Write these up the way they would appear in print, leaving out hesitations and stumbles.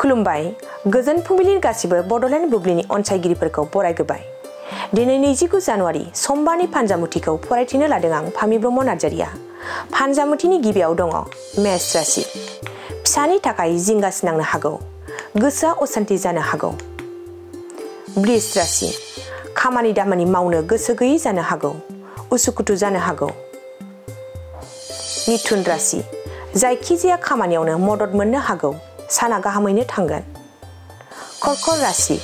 खुलुमबाय गोजोन फुंबिलिनि गासिबो बड'लेण्ड बुब्लिनि अनसायगिरिफोरखौ बरायग्रोबाय। दिनै 29 जानुवारि समबारनि फानजामुथिखौ फरायथिनो लादों आं फामि ब्रह्म नार्जारिया। फानजामुथिनि गिबियाव दङ मेष राशि। फिसानि थाखाय जिंगासिनांनो हागौ, गोसोआ असान्ति जानो हागौ। बृष राशि। खामानि दामानि मावनो गोसो गैयै जानो हागौ, उसुखुथु जानो हागौ। मिथुन राशि। जायखिजाया खामानियावनो मदद मोननो हागौ, साना गाहामैनो थांगोन। कर्कट राशि।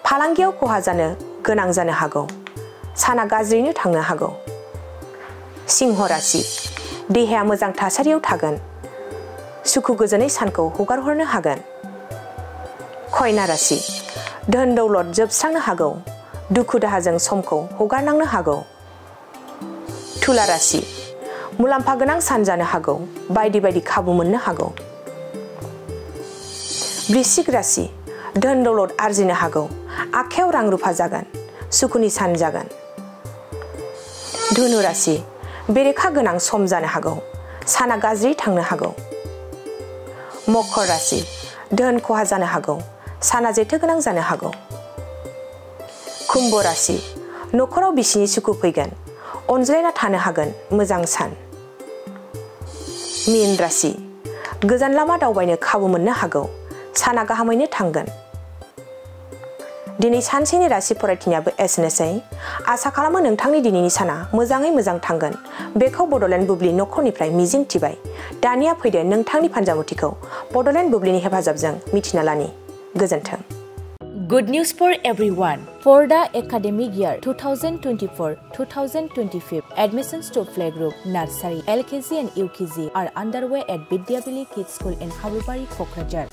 फालांगियाव खहा जानो गोनां जानो हागौ, साना गाज्रियैनो थांनो हागौ। सिंह राशि। देहाया मोजां थासारियाव थागोन, सुखु गोजोनै सानखौ हगारहरनो हागोन। कन्या राशि। धोन दौलत जोबस्रांनो हागौ, दुखु दाहाजों समखौ हगारनांनो हागौ। तुला राशि। मुलाम्फा गोनां सान जानो हागौ, बायदि बायदि खाबु मोननो हागौ। वृश्चिक राशि। धोन दौलत आरजिनो हागौ, आखायाव रां रुफा जागोन, सुखुनि सान जागोन। धनु राशि। बेरेखा गोनां सम जानो हागौ, साना गाज्रि थांनो हागौ। मकर राशि। धोन खहा जानो हागौ, साना जेथो गोनां जानो हागौ। कुम्भ राशि। नखराव बिसिनि सुखु फैगोन, अनज्लायना थानो हागोन, मोजां सान। मीन राशि। गोजान लामा दावबायनो खाबु मोननो हागौ, साना गाहामैनो थांगोन। दिनै सानसेनि राशि फरायथिनायाबो एसेनोसै। आसा खालामो नोंथांनि दिनैनि साना मोजाङै मोजां थांगोन, बेखौ बड'लेण्ड बुब्लि नखरनिफ्राय मिजिं थिबाय। दानिया फैदो नोंथांनि फानजामुथिखौ बड'लेण्ड बुब्लिनि हेफाजाबजों मिथिना लानि। गोजोन्थों। Good news for everyone. For the academic year 2024-2025, admissions to playgroup, nursery, LKG and UKG are underway at Vidyavili Kids School in Habubari, Kokrajhar.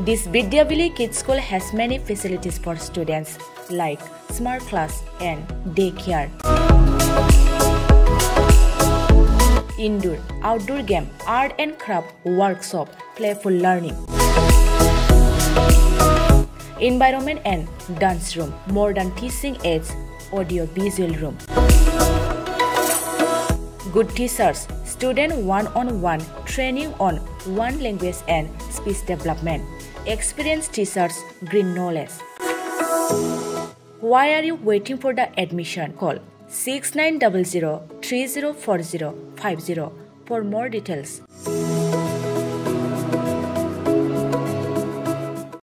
This Vidyavili Kids School has many facilities for students like smart class and daycare. Indoor, outdoor game, art and craft workshop, playful learning. Environment and dance room, modern teaching aids, audio visual room. Good teachers, student one-on-one training on one language and speech development. Experienced teachers, green knowledge. Why are you waiting for the admission? Call 6900 304050 for more details.